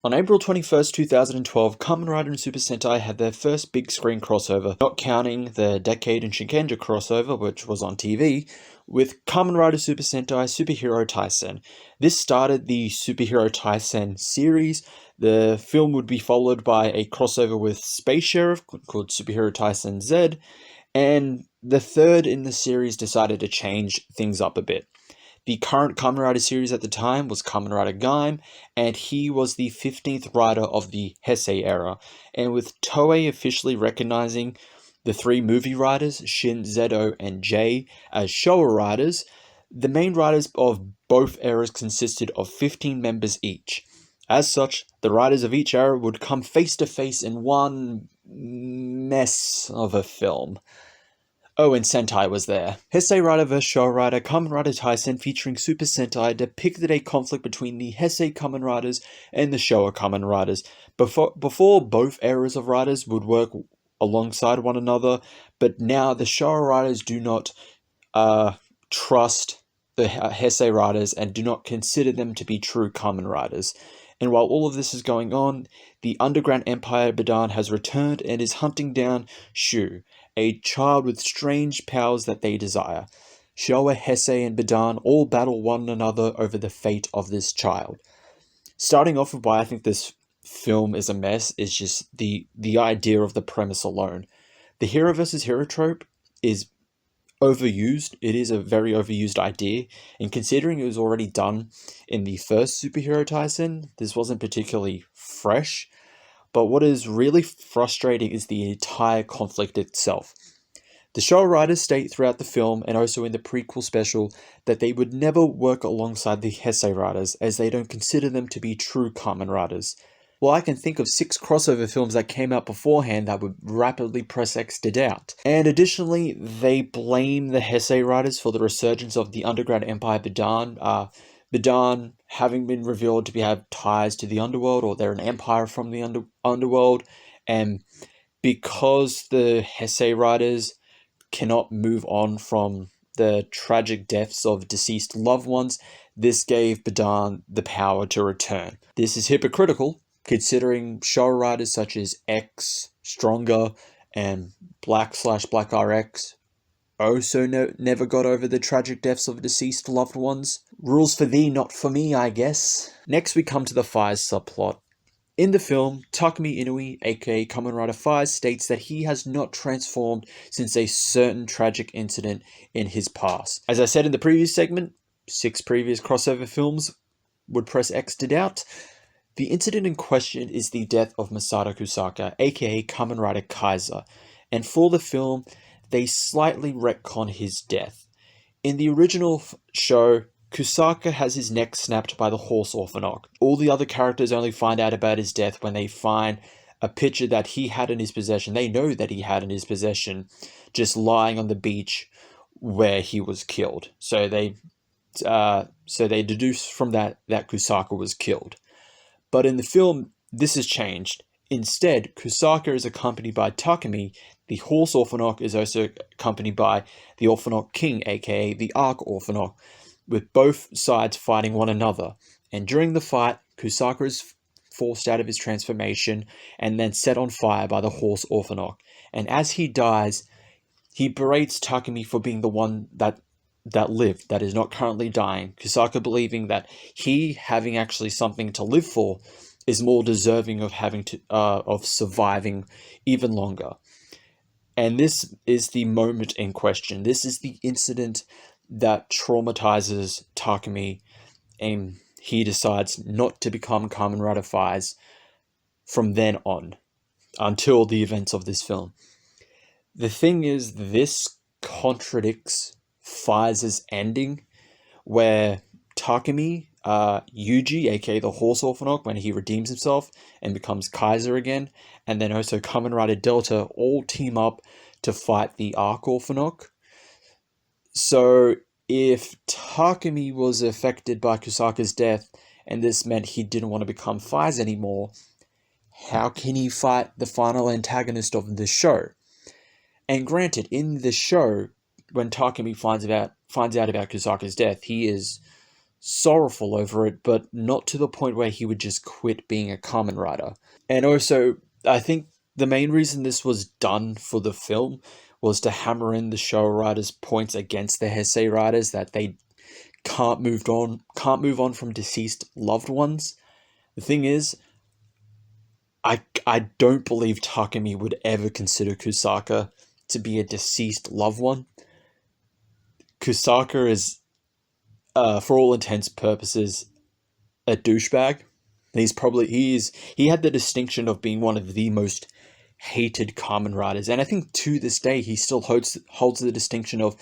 On April 21st, 2012, Kamen Rider and Super Sentai had their first big screen crossover, not counting the Decade and Shinkenja crossover, which was on TV, with Kamen Rider Super Sentai Superhero Taisen. This started the Superhero Taisen series. The film would be followed by a crossover with Space Sheriff called Superhero Taisen Z, and the third in the series decided to change things up a bit. The current Kamen Rider series at the time was Kamen Rider Gaim, and he was the 15th rider of the Heisei era. And with Toei officially recognizing the three movie riders, Shin, Zedo, and Jay, as Showa riders, the main riders of both eras consisted of 15 members each. As such, the riders of each era would come face to face in one mess of a film. Oh, and Sentai was there. Heisei Rider vs. Showa Rider Kamen Rider Taisen featuring Super Sentai depicted a conflict between the Heisei Kamen Riders and the Showa Kamen Riders. Before both eras of riders would work alongside one another, but now the Showa Riders do not trust the Heisei Riders and do not consider them to be true Kamen Riders. And while all of this is going on, the Underground Empire Bidan has returned and is hunting down Shu, a child with strange powers that they desire. Showa, Heisei, and Bidan all battle one another over the fate of this child. Starting off with why I think this film is a mess is just the idea of the premise alone. The hero versus hero trope is overused. It is a very overused idea, and considering it was already done in the first Superhero Taisen, this wasn't particularly fresh. But what is really frustrating is the entire conflict itself. The Showa Riders state throughout the film and also in the prequel special that they would never work alongside the Heisei Riders as they don't consider them to be true Kamen Riders. Well, I can think of 6 crossover films that came out beforehand that would rapidly press X to doubt. And additionally, they blame the Heisei Riders for the resurgence of the Underground Empire Bidan. Bidan having been revealed to have ties to the underworld, or they're an empire from the underworld, and because the Heisei Riders cannot move on from the tragic deaths of deceased loved ones, this gave Bidan the power to return. This is hypocritical, considering Showa Riders such as X, Stronger, and Black/Black RX also never got over the tragic deaths of deceased loved ones. Rules for thee, not for me, I guess. Next we come to the Fires subplot. In the film, Takumi Inui, aka Kamen Rider Fires, states that he has not transformed since a certain tragic incident in his past. As I said in the previous segment, 6 previous crossover films would press X to doubt. The incident in question is the death of Masato Kusaka, aka Kamen Rider Kaiser, and for the film, they slightly retcon his death. In the original show, Kusaka has his neck snapped by the horse Orphanok. All the other characters only find out about his death when they find a picture that he had in his possession. They know that he had in his possession, just lying on the beach where he was killed. So they deduce from that Kusaka was killed. But in the film, this has changed. Instead, Kusaka is accompanied by Takumi. The horse Orphanok is also accompanied by the Orphanok King, aka the Arc Orphanok, with both sides fighting one another. And during the fight, Kusaka is forced out of his transformation and then set on fire by the horse Orphanok. And as he dies, he berates Takumi for being the one that lived, that is not currently dying. Kusaka believing that he, having actually something to live for, is more deserving of surviving even longer. And this is the moment in question. This is the incident that traumatizes Takumi, and he decides not to become Kamen Rider Fires from then on, until the events of this film. The thing is, this contradicts Fires' ending, where Takumi, Yuji, aka the Horse Orphanok, when he redeems himself and becomes Kaiser again, and then also Kamen Rider Delta all team up to fight the Arc Orphanok. So if Takumi was affected by Kusaka's death, and this meant he didn't want to become Fires anymore, how can he fight the final antagonist of the show? And granted, in the show, when Takumi finds out about Kusaka's death, he is sorrowful over it, but not to the point where he would just quit being a Kamen Rider. And also, I think the main reason this was done for the film was to hammer in the show writers' points against the Heisei writers that they can't move on from deceased loved ones. The thing is, I don't believe Takumi would ever consider Kusaka to be a deceased loved one. Kusaka is, for all intents and purposes, a douchebag. He had the distinction of being one of the most hated Kamen Riders, and I think to this day he still holds the distinction of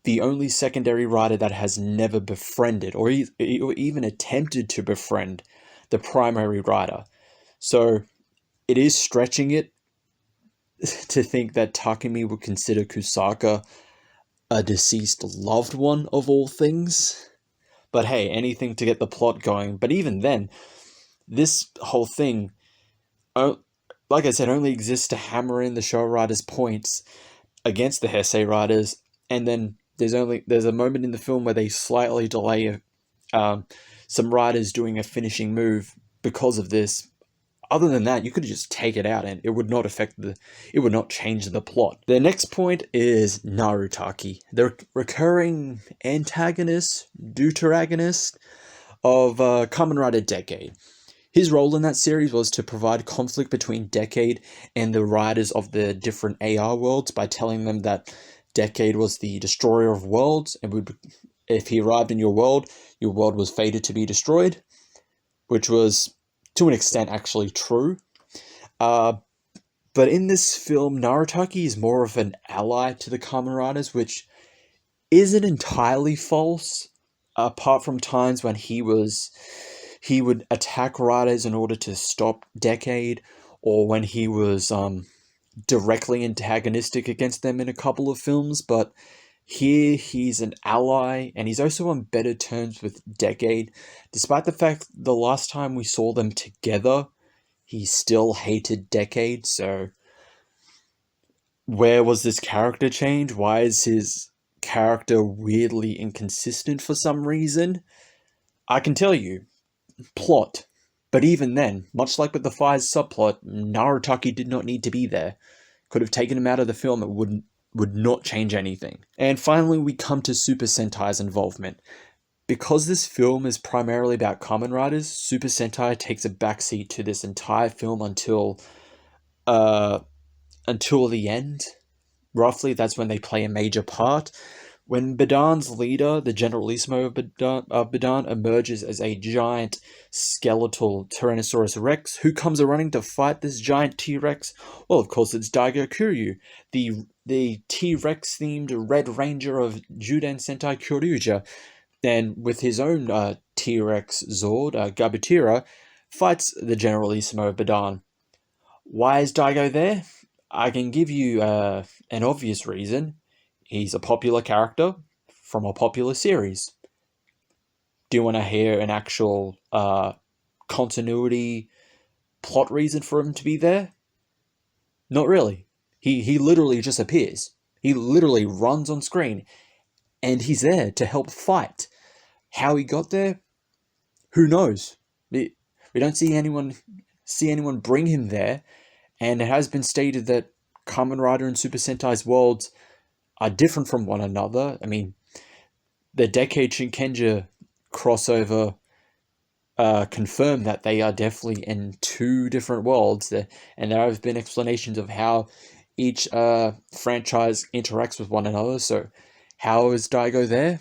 the only secondary rider that has never befriended or even attempted to befriend the primary rider. So it is stretching it to think that Takumi would consider Kusaka a deceased loved one of all things. But hey, anything to get the plot going. But even then, this whole thing, like I said, only exists to hammer in the show writers' points against the Heisei writers, and then there's a moment in the film where they slightly delay some writers doing a finishing move because of this. Other than that, you could just take it out and it would not change the plot. The next point is Narutaki, the recurring antagonist, deuteragonist of Kamen Rider Decade. His role in that series was to provide conflict between Decade and the riders of the different AR worlds by telling them that Decade was the destroyer of worlds, and if he arrived in your world was fated to be destroyed, which was, to an extent, actually true. But in this film, Narutaki is more of an ally to the Kamen Riders, which isn't entirely false, apart from times when he would attack riders in order to stop Decade, or when he was directly antagonistic against them in a couple of films. But here he's an ally, and he's also on better terms with Decade, despite the fact the last time we saw them together, he still hated Decade. So where was this character change? Why is his character weirdly inconsistent for some reason? I can tell you. Plot. But even then, much like with the Fire's subplot, Narutaki did not need to be there. Could have taken him out of the film, it would not change anything. And finally, we come to Super Sentai's involvement. Because this film is primarily about Kamen Riders, Super Sentai takes a backseat to this entire film until the end. Roughly, that's when they play a major part. When Badan's leader, the Generalissimo of Badan, emerges as a giant skeletal Tyrannosaurus Rex, who comes running to fight this giant T-Rex? Well, of course, it's Daigo Kuryu, the T-Rex themed Red Ranger of Juden Sentai Kyoryuja. Then, with his own T-Rex Zord, Gabutira, fights the Generalissimo of Badan. Why is Daigo there? I can give you an obvious reason. He's a popular character from a popular series. Do you want to hear an actual continuity plot reason for him to be there? Not really. He literally just appears. He literally runs on screen, and he's there to help fight. How he got there? Who knows? We don't see anyone bring him there, and it has been stated that Kamen Rider and Super Sentai's worlds are different from one another. I mean, the Decade Shinkenja crossover confirmed that they are definitely in two different worlds, and there have been explanations of how each franchise interacts with one another. So how is Daigo there?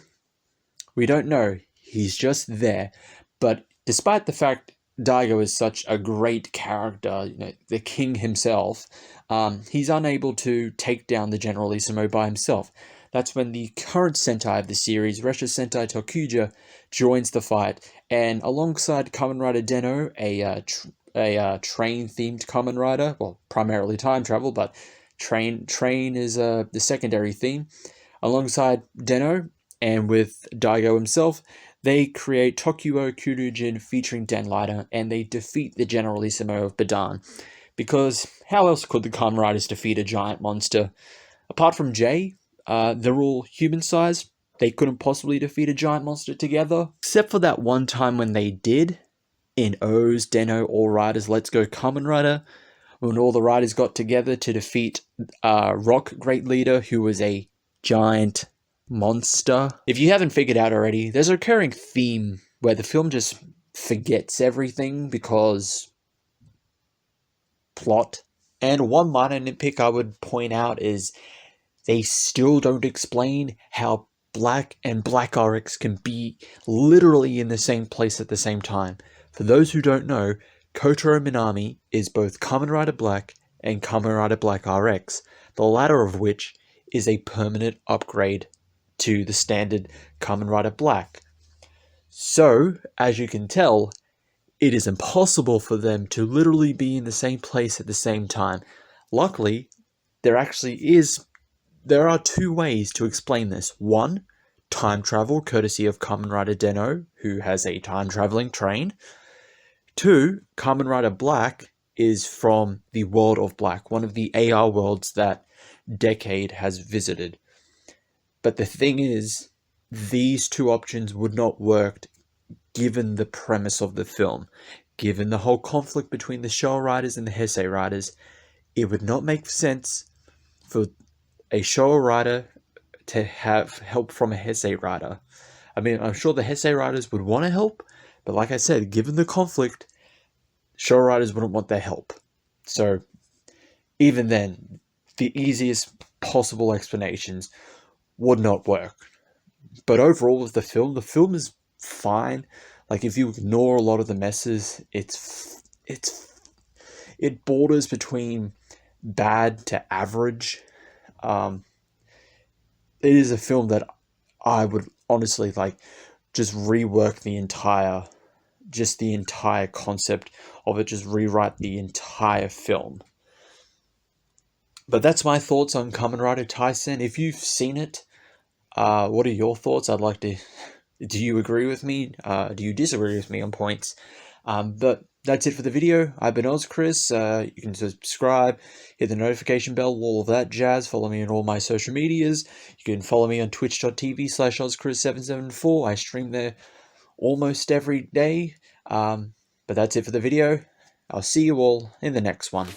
We don't know. He's just there. But despite the fact Daigo is such a great character, the king himself, he's unable to take down the Generalissimo by himself. That's when the current Sentai of the series, Resha Sentai Tokuja, joins the fight, and alongside Kamen Rider Den-O, a train-themed Kamen Rider, well, primarily time travel, but train is the secondary theme. Alongside Den-O, and with Daigo himself, they create Tokuo Kyurujin featuring Denlighter, and they defeat the Generalissimo of Badan. Because how else could the Kamen Riders defeat a giant monster? Apart from Jay, they're all human-sized. they couldn't possibly defeat a giant monster together. Except for that one time when they did, in O's, Den-O, All Riders, Let's Go Kamen Rider, when all the riders got together to defeat Rock Great Leader, who was a giant monster. If you haven't figured out already, there's a recurring theme where the film just forgets everything because plot. And one minor nitpick I would point out is they still don't explain how Black and Black RX can be literally in the same place at the same time. For those who don't know, Kotaro Minami is both Kamen Rider Black and Kamen Rider Black RX, the latter of which is a permanent upgrade to the standard Kamen Rider Black. So, as you can tell, it is impossible for them to literally be in the same place at the same time. Luckily, there are two ways to explain this. One, time travel, courtesy of Kamen Rider Den-O, who has a time-traveling train. Two, Kamen Rider Black is from the world of Black, one of the AR worlds that Decade has visited. But the thing is, these two options would not work given the premise of the film. Given the whole conflict between the Showa Riders and the Heisei Riders, it would not make sense for a Showa Rider to have help from a Heisei Rider. I mean, I'm sure the Heisei Riders would want to help, but like I said, given the conflict, Showa Riders wouldn't want their help. So, even then, the easiest possible explanations would not work. But overall with the film is fine. Like, if you ignore a lot of the messes, it borders between bad to average. It is a film that I would honestly just rework the entire concept of it, just rewrite the entire film. But that's my thoughts on Kamen Rider Taisen. If you've seen it, what are your thoughts? I'd like to... Do you agree with me? Do you disagree with me on points? But that's it for the video. I've been Chris. You can subscribe, hit the notification bell, all of that jazz. Follow me on all my social medias. You can follow me on twitch.tv/OzChris774. I stream there almost every day. But that's it for the video. I'll see you all in the next one.